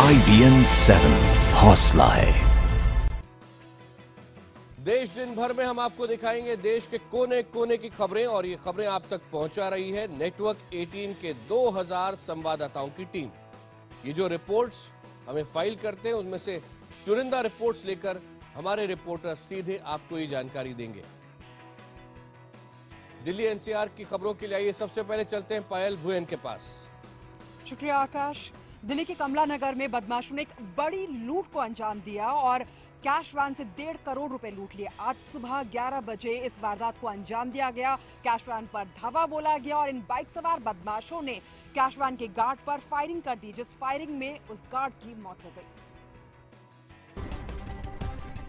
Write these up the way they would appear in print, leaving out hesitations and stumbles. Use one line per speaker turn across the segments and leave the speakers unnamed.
IBN 7 हौसला है।
देश दिन भर में हम आपको दिखाएंगे देश के कोने कोने की खबरें, और ये खबरें आप तक पहुंचा रही है नेटवर्क 18 के 2000 संवाददाताओं की टीम। ये जो रिपोर्ट्स हमें फाइल करते हैं उनमें से चुनिंदा रिपोर्ट्स लेकर हमारे रिपोर्टर सीधे आपको ये जानकारी देंगे। दिल्ली एनसीआर की खबरों के लिए आइए सबसे पहले चलते हैं पायल भुयन के पास।
शुक्रिया आकाश। दिल्ली के कमला नगर में बदमाशों ने एक बड़ी लूट को अंजाम दिया और कैश वैन से 1.5 करोड़ रुपए लूट लिए। आज सुबह 11 बजे इस वारदात को अंजाम दिया गया। कैश वैन पर धावा बोला गया और इन बाइक सवार बदमाशों ने कैश वैन के गार्ड पर फायरिंग कर दी, जिस फायरिंग में उस गार्ड की मौत हो गई।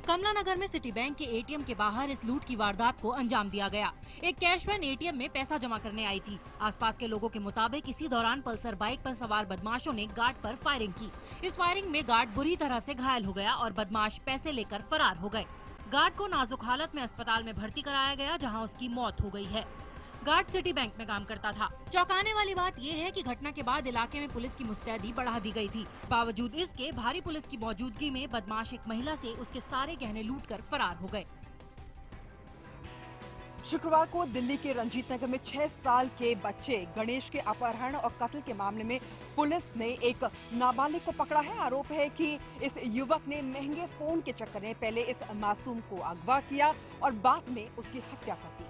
कमला नगर में सिटी बैंक के एटीएम के बाहर इस लूट की वारदात को अंजाम दिया गया। एक कैश वैन एटीएम में पैसा जमा करने आई थी। आसपास के लोगों के मुताबिक इसी दौरान पल्सर बाइक पर सवार बदमाशों ने गार्ड पर फायरिंग की। इस फायरिंग में गार्ड बुरी तरह से घायल हो गया और बदमाश पैसे लेकर फरार हो गए। गार्ड को नाजुक हालत में अस्पताल में भर्ती कराया गया, जहाँ उसकी मौत हो गई है। गार्ड सिटी बैंक में काम करता था। चौंकाने वाली बात यह है कि घटना के बाद इलाके में पुलिस की मुस्तैदी बढ़ा दी गई थी। बावजूद इसके भारी पुलिस की मौजूदगी में बदमाश एक महिला से उसके सारे गहने लूटकर फरार हो गए।
शुक्रवार को दिल्ली के रंजीत नगर में 6 साल के बच्चे गणेश के अपहरण और कत्ल के मामले में पुलिस ने एक नाबालिग को पकड़ा है। आरोप है कि इस युवक ने महंगे फोन के चक्कर में पहले इस मासूम को अगवा किया और बाद में उसकी हत्या कर दी।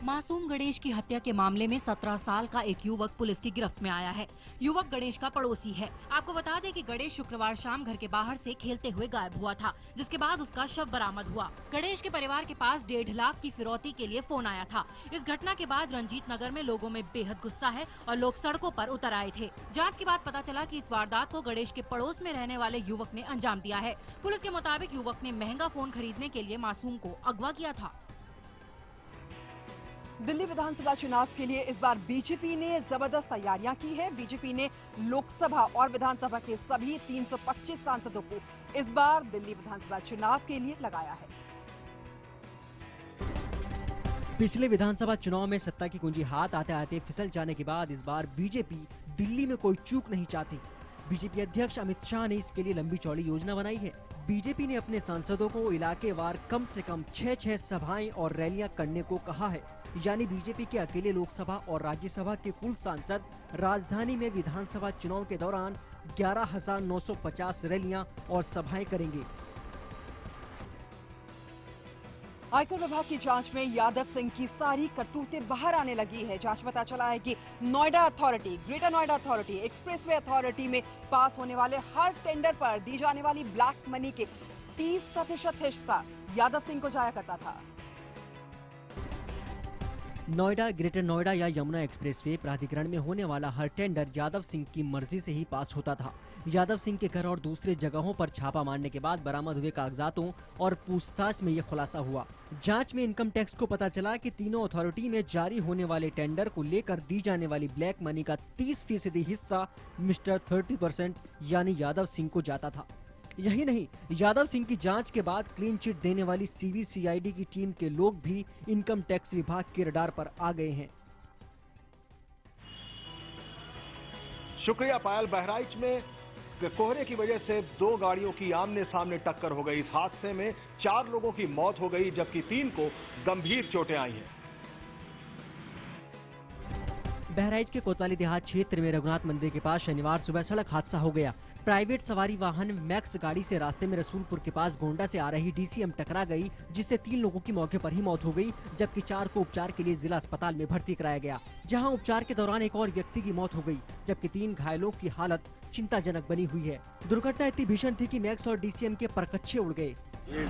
मासूम गणेश की हत्या के मामले में 17 साल का एक युवक पुलिस की गिरफ्त में आया है। युवक गणेश का पड़ोसी है। आपको बता दें कि गणेश शुक्रवार शाम घर के बाहर से खेलते हुए गायब हुआ था, जिसके बाद उसका शव बरामद हुआ। गणेश के परिवार के पास 1.5 लाख की फिरौती के लिए फोन आया था। इस घटना के बाद रंजीत नगर में लोगों में बेहद गुस्सा है और लोग सड़कों पर उतर आए थे। जाँच के बाद पता चला कि इस वारदात को गणेश के पड़ोस में रहने वाले युवक ने अंजाम दिया है। पुलिस के मुताबिक युवक ने महंगा फोन खरीदने के लिए मासूम को अगवा किया था।
दिल्ली विधानसभा चुनाव के लिए इस बार बीजेपी ने जबरदस्त तैयारियां की है। बीजेपी ने लोकसभा और विधानसभा के सभी 325 सांसदों को इस बार दिल्ली विधानसभा चुनाव के लिए लगाया है।
पिछले विधानसभा चुनाव में सत्ता की कुंजी हाथ आते आते फिसल जाने के बाद इस बार बीजेपी दिल्ली में कोई चूक नहीं चाहती। बीजेपी अध्यक्ष अमित शाह ने इसके लिए लंबी चौड़ी योजना बनाई है। बीजेपी ने अपने सांसदों को इलाकेवार कम से कम 6 सभाएं और रैलियां करने को कहा है। यानी बीजेपी के अकेले लोकसभा और राज्यसभा के कुल सांसद राजधानी में विधानसभा चुनाव के दौरान 11,950 रैलियां और सभाएं करेंगे।
आयकर विभाग की जांच में यादव सिंह की सारी करतूतें बाहर आने लगी है। जांच पता चला है कि Noida authority, greater Noida authority, expressway authority में पास होने वाले हर टेंडर पर दी जाने वाली ब्लैक मनी के 30% हिस्सा यादव सिंह को जाया करता था।
नोएडा, ग्रेटर नोएडा या यमुना एक्सप्रेसवे प्राधिकरण में होने वाला हर टेंडर यादव सिंह की मर्जी से ही पास होता था। यादव सिंह के घर और दूसरे जगहों पर छापा मारने के बाद बरामद हुए कागजातों और पूछताछ में ये खुलासा हुआ। जांच में इनकम टैक्स को पता चला कि तीनों अथॉरिटी में जारी होने वाले टेंडर को लेकर दी जाने वाली ब्लैक मनी का 30% हिस्सा मिस्टर 30% यानी यादव सिंह को जाता था। यही नहीं, यादव सिंह की जांच के बाद क्लीन चिट देने वाली सीबीसीआईडी की टीम के लोग भी इनकम टैक्स विभाग के रडार पर आ गए हैं।
शुक्रिया पायल। बहराइच में कोहरे की वजह से 2 गाड़ियों की आमने सामने टक्कर हो गई। इस हादसे में 4 लोगों की मौत हो गई, जबकि 3 को गंभीर चोटें आई हैं।
बहराइच के कोतवाली देहात क्षेत्र में रघुनाथ मंदिर के पास शनिवार सुबह सड़क हादसा हो गया। प्राइवेट सवारी वाहन मैक्स गाड़ी से रास्ते में रसूलपुर के पास गोंडा से आ रही डीसीएम टकरा गई, जिससे 3 लोगों की मौके पर ही मौत हो गई, जबकि 4 को उपचार के लिए जिला अस्पताल में भर्ती कराया गया, जहां उपचार के दौरान एक और व्यक्ति की मौत हो गई, जबकि 3 घायलों की हालत चिंताजनक बनी हुई है। दुर्घटना इतनी भीषण थी कि मैक्स और डीसीएम के परकच्छे उड़ गए।
ये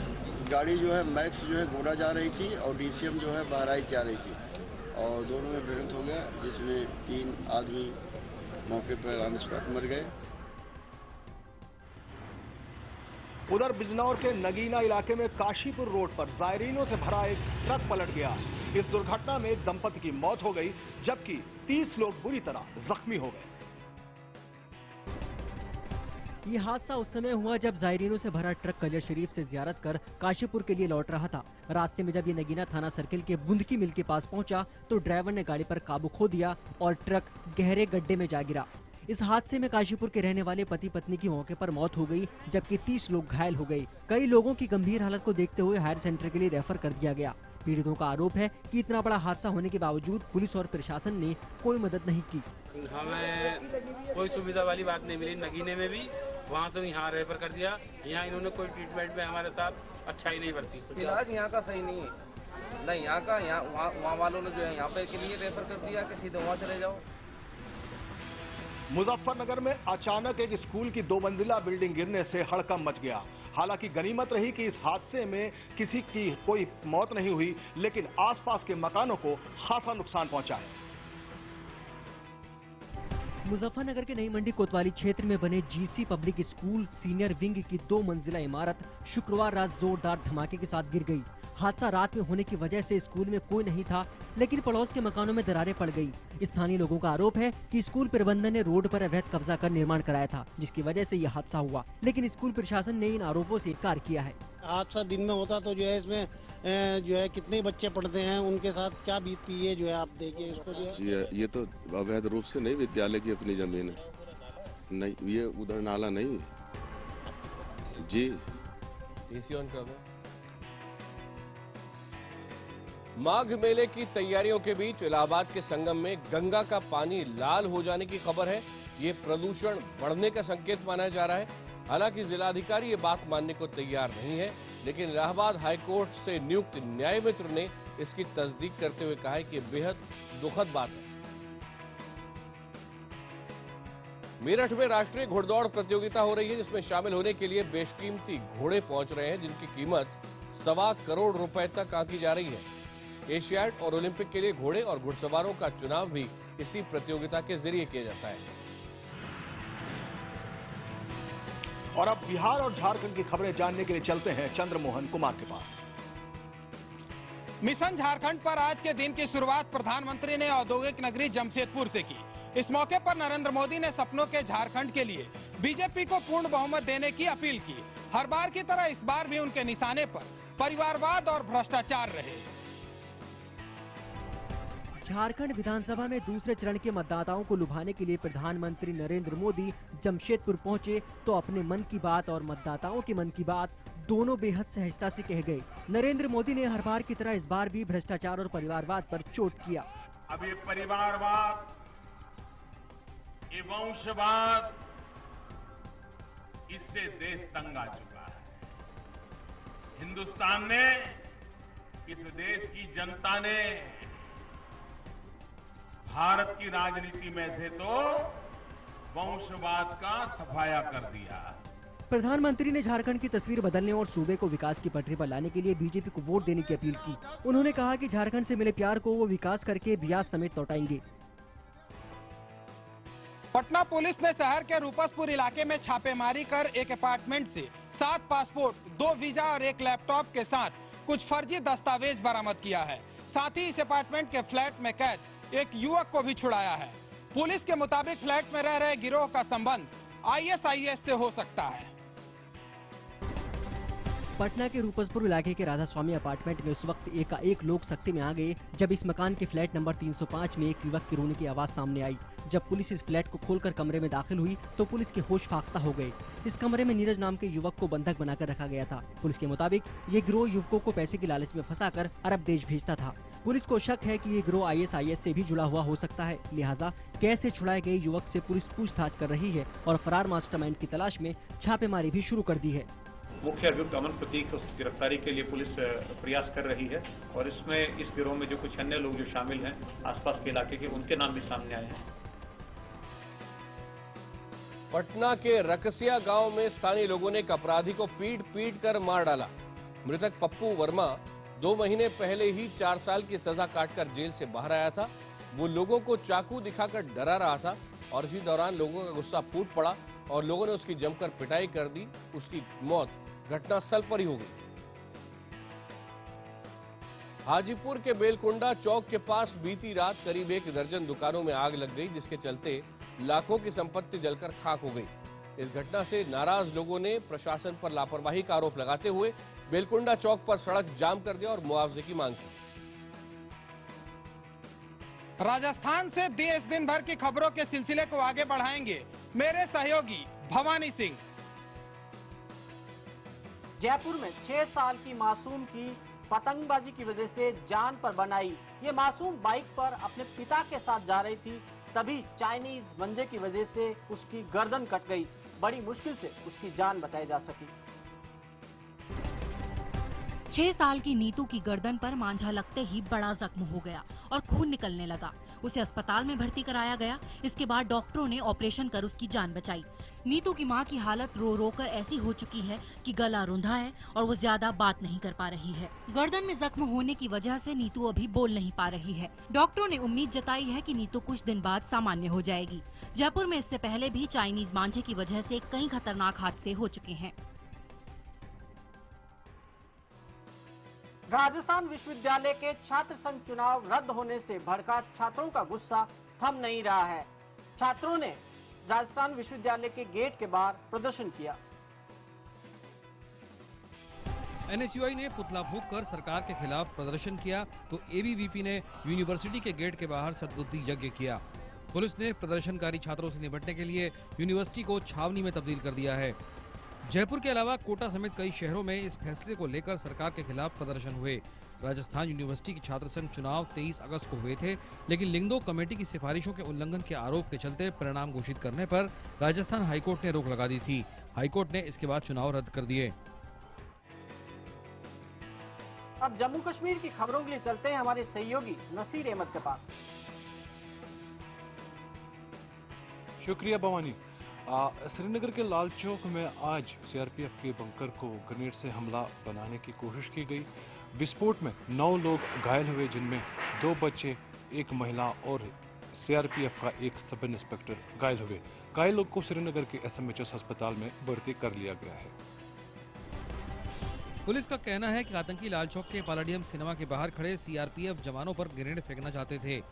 गाड़ी जो है मैक्स जो है गोंडा जा रही थी और डीसीएम जो है बहराइच जा रही थी और दोनों में भिड़ंत हो गया, जिसमें 3 आदमी मौके पर ऑन स्पॉट मर गए।
उधर बिजनौर के नगीना इलाके में काशीपुर रोड पर जायरीनों से भरा एक ट्रक पलट गया। इस दुर्घटना में एक दंपति की मौत हो गई, जबकि 30 लोग बुरी तरह जख्मी हो गए।
ये हादसा उस समय हुआ जब जायरीनों से भरा ट्रक कलियर शरीफ से जियारत कर काशीपुर के लिए लौट रहा था। रास्ते में जब ये नगीना थाना सर्किल के बुंदकी मिल के पास पहुंचा तो ड्राइवर ने गाड़ी पर काबू खो दिया और ट्रक गहरे गड्ढे में जा गिरा। इस हादसे में काशीपुर के रहने वाले पति पत्नी की मौके पर मौत हो गई, जबकि 30 लोग घायल हो गए। कई लोगों की गंभीर हालत को देखते हुए हायर सेंटर के लिए रेफर कर दिया गया। पीड़ितों का आरोप है कि इतना बड़ा हादसा होने के बावजूद पुलिस और प्रशासन ने कोई मदद नहीं की।
हमें कोई सुविधा वाली बात नहीं मिली, नगीने में भी वहाँ से यहाँ रेफर कर दिया। यहाँ इन्होंने कोई ट्रीटमेंट में हमारे साथ अच्छा ही नहीं बरती।
इलाज यहाँ का सही नहीं है, नहीं यहाँ का, यहाँ वहाँ वालों ने जो है यहाँ पे के लिए रेफर कर दिया कि सीधे वहाँ चले जाओ।
मुजफ्फरनगर में अचानक एक स्कूल की 2 मंजिला बिल्डिंग गिरने से हड़कंप मच गया। हालांकि गनीमत रही कि इस हादसे में किसी की कोई मौत नहीं हुई, लेकिन आसपास के मकानों को खासा नुकसान पहुंचा है।
मुजफ्फरनगर के नई मंडी कोतवाली क्षेत्र में बने GC public school senior wing की 2 मंजिला इमारत शुक्रवार रात जोरदार धमाके के साथ गिर गई। हादसा रात में होने की वजह से स्कूल में कोई नहीं था, लेकिन पड़ोस के मकानों में दरारें पड़ गई। स्थानीय लोगों का आरोप है कि स्कूल प्रबंधन ने रोड पर अवैध कब्जा कर निर्माण कराया था, जिसकी वजह से यह हादसा हुआ, लेकिन स्कूल प्रशासन ने इन आरोपों से इनकार किया है।
हादसा दिन में होता तो जो है इसमें जो है कितने बच्चे पढ़ते हैं, उनके साथ क्या बीतती है, जो है आप देखिए इसको जो है।
ये तो अवैध रूप से नहीं, विद्यालय की अपनी जमीन है, नहीं ये उधर नाला नहीं है जी।
माघ मेले की तैयारियों के बीच इलाहाबाद के संगम में गंगा का पानी लाल हो जाने की खबर है। ये प्रदूषण बढ़ने का संकेत माना जा रहा है। हालांकि जिलाधिकारी ये बात मानने को तैयार नहीं है, लेकिन इलाहाबाद हाईकोर्ट से नियुक्त न्याय मित्र ने इसकी तस्दीक करते हुए कहा है कि बेहद दुखद बात है। मेरठ में राष्ट्रीय घुड़दौड़ प्रतियोगिता हो रही है, जिसमें शामिल होने के लिए बेशकीमती घोड़े पहुंच रहे हैं, जिनकी कीमत 1.25 करोड़ रुपए तक आंकी जा रही है। एशियाड और ओलंपिक के लिए घोड़े और घुड़सवारों का चुनाव भी इसी प्रतियोगिता के जरिए किया जाता है।
और अब बिहार और झारखंड की खबरें जानने के लिए चलते हैं चंद्रमोहन कुमार के पास।
मिशन झारखंड पर आज के दिन की शुरुआत प्रधानमंत्री ने औद्योगिक नगरी जमशेदपुर से की। इस मौके पर नरेंद्र मोदी ने सपनों के झारखंड के लिए बीजेपी को पूर्ण बहुमत देने की अपील की। हर बार की तरह इस बार भी उनके निशाने पर परिवारवाद और भ्रष्टाचार रहे।
झारखंड विधानसभा में दूसरे चरण के मतदाताओं को लुभाने के लिए प्रधानमंत्री नरेंद्र मोदी जमशेदपुर पहुंचे तो अपने मन की बात और मतदाताओं के मन की बात दोनों बेहद सहजता से कह गए। नरेंद्र मोदी ने हर बार की तरह इस बार भी भ्रष्टाचार और परिवारवाद पर चोट किया।
अब ये परिवारवाद, ये वंशवाद, इससे देश तंग आ चुका है। हिंदुस्तान ने, इस देश की जनता ने भारत की राजनीति में से तो वंशवाद का सफाया कर दिया।
प्रधानमंत्री ने झारखंड की तस्वीर बदलने और सूबे को विकास की पटरी पर लाने के लिए बीजेपी को वोट देने की अपील की। उन्होंने कहा कि झारखंड से मिले प्यार को वो विकास करके ब्याज समेत लौटाएंगे।
पटना पुलिस ने शहर के रूपसपुर इलाके में छापेमारी कर एक अपार्टमेंट से 7 पासपोर्ट, 2 वीजा और 1 लैपटॉप के साथ कुछ फर्जी दस्तावेज बरामद किया है। साथ ही इस अपार्टमेंट के फ्लैट में कैद एक युवक को भी छुड़ाया है। पुलिस के मुताबिक फ्लैट में रह रहे गिरोह का संबंध ISIS से हो सकता है।
पटना के रूपसपुर इलाके के राधा स्वामी अपार्टमेंट में उस वक्त एकाएक लोग सख्ती में आ गए जब इस मकान के फ्लैट नंबर 305 में एक युवक की रोने की आवाज सामने आई। जब पुलिस इस फ्लैट को खोलकर कमरे में दाखिल हुई तो पुलिस के होश फाख्ता हो गए। इस कमरे में नीरज नाम के युवक को बंधक बनाकर रखा गया था। पुलिस के मुताबिक ये गिरोह युवकों को पैसे की लालच में फंसाकर अरब देश भेजता था। पुलिस को शक है कि ये गिरोह ISIS से भी जुड़ा हुआ हो सकता है। लिहाजा कैद से छुड़ाए गए युवक से पुलिस पूछताछ कर रही है और फरार मास्टरमाइंड की तलाश में छापेमारी भी शुरू कर दी है।
मुख्य अभियुक्त अमन प्रतीक की गिरफ्तारी के लिए पुलिस प्रयास कर रही है और इसमें इस गिरोह में जो कुछ अन्य लोग जो शामिल हैं आसपास के इलाके के, उनके नाम भी सामने आए हैं।
पटना के रकसिया गांव में स्थानीय लोगों ने एक अपराधी को पीट कर मार डाला। मृतक पप्पू वर्मा 2 महीने पहले ही 4 साल की सजा काटकर जेल से बाहर आया था। वो लोगों को चाकू दिखाकर डरा रहा था और इसी दौरान लोगों का गुस्सा फूट पड़ा और लोगों ने उसकी जमकर पिटाई कर दी। उसकी मौत घटनास्थल पर ही हो गई। हाजीपुर के बेलकुंडा चौक के पास बीती रात करीब 1 दर्जन दुकानों में आग लग गई, जिसके चलते लाखों की संपत्ति जलकर खाक हो गई। इस घटना से नाराज लोगों ने प्रशासन पर लापरवाही का आरोप लगाते हुए बेलकुंडा चौक पर सड़क जाम कर दिया और मुआवजे की मांग की।
राजस्थान से देश दिन भर की खबरों के सिलसिले को आगे बढ़ाएंगे मेरे सहयोगी भवानी सिंह।
जयपुर में 6 साल की मासूम की पतंगबाजी की वजह से जान पर बनाई। ये मासूम बाइक पर अपने पिता के साथ जा रही थी, तभी चाइनीज मंजे की वजह से उसकी गर्दन कट गई। बड़ी मुश्किल से उसकी जान बचाई जा सकी।
6 साल की नीतू की गर्दन पर मांझा लगते ही बड़ा जख्म हो गया और खून निकलने लगा। उसे अस्पताल में भर्ती कराया गया। इसके बाद डॉक्टरों ने ऑपरेशन कर उसकी जान बचाई। नीतू की मां की हालत रो रो कर ऐसी हो चुकी है कि गला रुंधा है और वो ज्यादा बात नहीं कर पा रही है। गर्दन में जख्म होने की वजह से नीतू अभी बोल नहीं पा रही है। डॉक्टरों ने उम्मीद जताई है कि नीतू कुछ दिन बाद सामान्य हो जाएगी। जयपुर में इससे पहले भी चाइनीज मांझे की वजह से कई खतरनाक हादसे हो चुके हैं।
राजस्थान विश्वविद्यालय के छात्र संघ चुनाव रद्द होने से भड़का छात्रों का गुस्सा थम नहीं रहा है। छात्रों ने राजस्थान विश्वविद्यालय के गेट के बाहर प्रदर्शन किया।
एनएसयूआई ने पुतला फूंक कर सरकार के खिलाफ प्रदर्शन किया तो एबीवीपी ने यूनिवर्सिटी के गेट के बाहर सद्बुद्धि यज्ञ किया। पुलिस ने प्रदर्शनकारी छात्रों से निपटने के लिए यूनिवर्सिटी को छावनी में तब्दील कर दिया है। जयपुर के अलावा कोटा समेत कई शहरों में इस फैसले को लेकर सरकार के खिलाफ प्रदर्शन हुए। राजस्थान यूनिवर्सिटी के छात्र संघ चुनाव 23 अगस्त को हुए थे, लेकिन लिंगदो कमेटी की सिफारिशों के उल्लंघन के आरोप के चलते परिणाम घोषित करने पर राजस्थान हाईकोर्ट ने रोक लगा दी थी। हाईकोर्ट ने इसके बाद चुनाव रद्द कर दिए।
अब जम्मू कश्मीर की खबरों के लिए चलते हैं हमारे सहयोगी नसीर अहमद के पास।
शुक्रिया भवानी। श्रीनगर के लाल चौक में आज सीआरपीएफ के बंकर को ग्रेनेड से हमला बनाने की कोशिश की गई। विस्फोट में 9 लोग घायल हुए, जिनमें 2 बच्चे, 1 महिला और सीआरपीएफ का एक सब इंस्पेक्टर घायल हुए। घायल लोग को श्रीनगर के एसएमएचएस अस्पताल में भर्ती कर लिया गया है।
पुलिस का कहना है कि आतंकी लाल चौक के पैलेडियम सिनेमा के बाहर खड़े सीआरपीएफ जवानों पर ग्रेनेड फेंकना चाहते थे,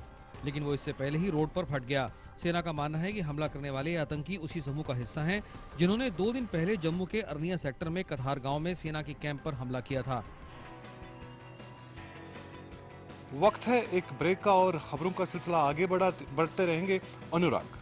लेकिन वो इससे पहले ही रोड पर फट गया। सेना का मानना है कि हमला करने वाले आतंकी उसी समूह का हिस्सा हैं, जिन्होंने 2 दिन पहले जम्मू के अरनिया सेक्टर में कथार गांव में सेना के कैंप पर हमला किया था।
वक्त है एक ब्रेक का और खबरों का सिलसिला आगे बढ़ते रहेंगे। अनुराग।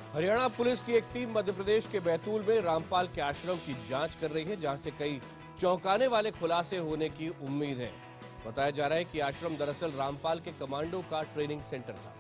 हरियाणा पुलिस की एक टीम मध्य प्रदेश के बैतूल में रामपाल के आश्रम की जांच कर रही है, जहां से कई चौंकाने वाले खुलासे होने की उम्मीद है। बताया जा रहा है कि आश्रम दरअसल रामपाल के कमांडो का ट्रेनिंग सेंटर था।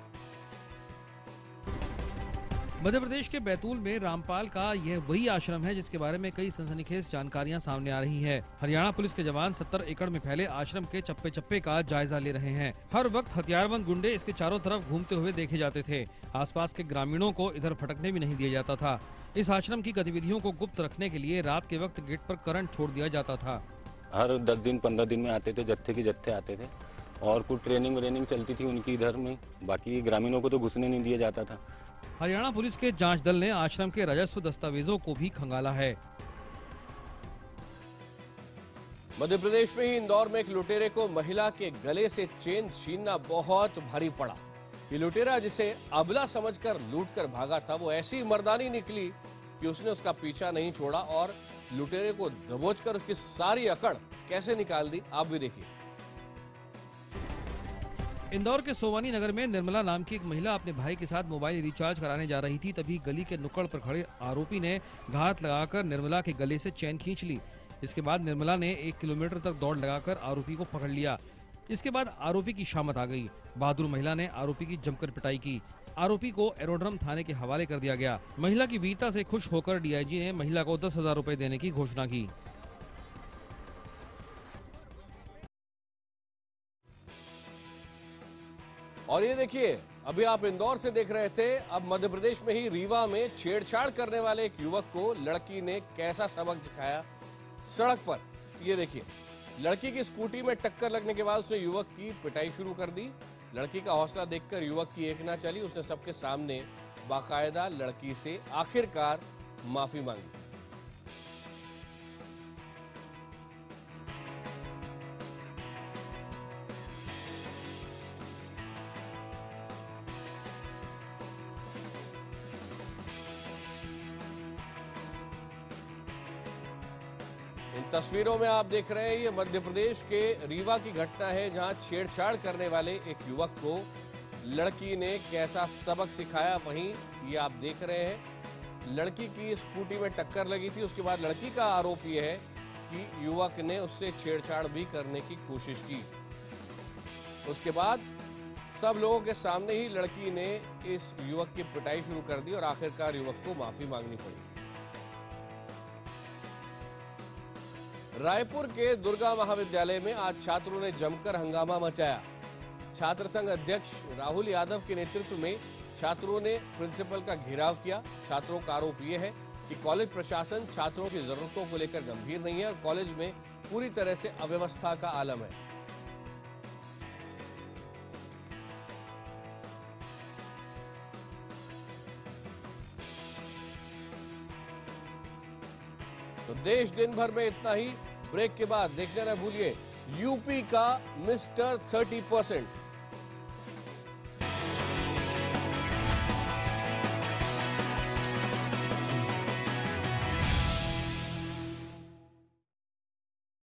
मध्य प्रदेश के बैतूल में रामपाल का यह वही आश्रम है जिसके बारे में कई सनसनीखेज जानकारियां सामने आ रही हैं। हरियाणा पुलिस के जवान 70 एकड़ में फैले आश्रम के चप्पे चप्पे का जायजा ले रहे हैं। हर वक्त हथियारबंद गुंडे इसके चारों तरफ घूमते हुए देखे जाते थे। आसपास के ग्रामीणों को इधर फटकने भी नहीं दिया जाता था। इस आश्रम की गतिविधियों को गुप्त रखने के लिए रात के वक्त गेट पर करंट छोड़ दिया जाता था।
हर 10 दिन 15 दिन में आते थे, जत्थे के जत्थे आते थे और कुछ ट्रेनिंग व्रेनिंग चलती थी उनकी इधर में। बाकी ग्रामीणों को तो घुसने नहीं दिया जाता था।
हरियाणा पुलिस के जांच दल ने आश्रम के राजस्व दस्तावेजों को भी खंगाला है।
मध्य प्रदेश में ही इंदौर में एक लुटेरे को महिला के गले से चेन छीनना बहुत भारी पड़ा। ये लुटेरा जिसे अबला समझकर लूटकर भागा था, वो ऐसी मर्दानी निकली कि उसने उसका पीछा नहीं छोड़ा और लुटेरे को दबोचकर उसकी सारी अकड़ कैसे निकाल दी, आप भी देखिए।
इंदौर के सोवानी नगर में निर्मला नाम की एक महिला अपने भाई के साथ मोबाइल रिचार्ज कराने जा रही थी। तभी गली के नुक्कड़ पर खड़े आरोपी ने घात लगाकर निर्मला के गले से चैन खींच ली। इसके बाद निर्मला ने 1 किलोमीटर तक दौड़ लगाकर आरोपी को पकड़ लिया। इसके बाद आरोपी की शामत आ गई। बहादुर महिला ने आरोपी की जमकर पिटाई की। आरोपी को एरोड्रम थाने के हवाले कर दिया गया। महिला की वीरता से खुश होकर डीआईजी ने महिला को 10,000 रुपए देने की घोषणा की।
और ये देखिए, अभी आप इंदौर से देख रहे थे, अब मध्य प्रदेश में ही रीवा में छेड़छाड़ करने वाले एक युवक को लड़की ने कैसा सबक सिखाया सड़क पर। ये देखिए, लड़की की स्कूटी में टक्कर लगने के बाद उसने युवक की पिटाई शुरू कर दी। लड़की का हौसला देखकर युवक की एक ना चली, उसने सबके सामने बाकायदा लड़की से आखिरकार माफी मांगी। इन तस्वीरों में आप देख रहे हैं ये मध्य प्रदेश के रीवा की घटना है, जहां छेड़छाड़ करने वाले एक युवक को लड़की ने कैसा सबक सिखाया। वहीं ये आप देख रहे हैं लड़की की स्कूटी में टक्कर लगी थी। उसके बाद लड़की का आरोप यह है कि युवक ने उससे छेड़छाड़ भी करने की कोशिश की। उसके बाद सब लोगों के सामने ही लड़की ने इस युवक की पिटाई शुरू कर दी और आखिरकार युवक को माफी मांगनी पड़ी। रायपुर के दुर्गा महाविद्यालय में आज छात्रों ने जमकर हंगामा मचाया। छात्र संघ अध्यक्ष राहुल यादव के नेतृत्व में छात्रों ने प्रिंसिपल का घेराव किया। छात्रों का आरोप यह है कि कॉलेज प्रशासन छात्रों की जरूरतों को लेकर गंभीर नहीं है और कॉलेज में पूरी तरह से अव्यवस्था का आलम है। तो देश दिन भर में इतना ही। ब्रेक के बाद देखने न भूलिए यूपी का मिस्टर 30%।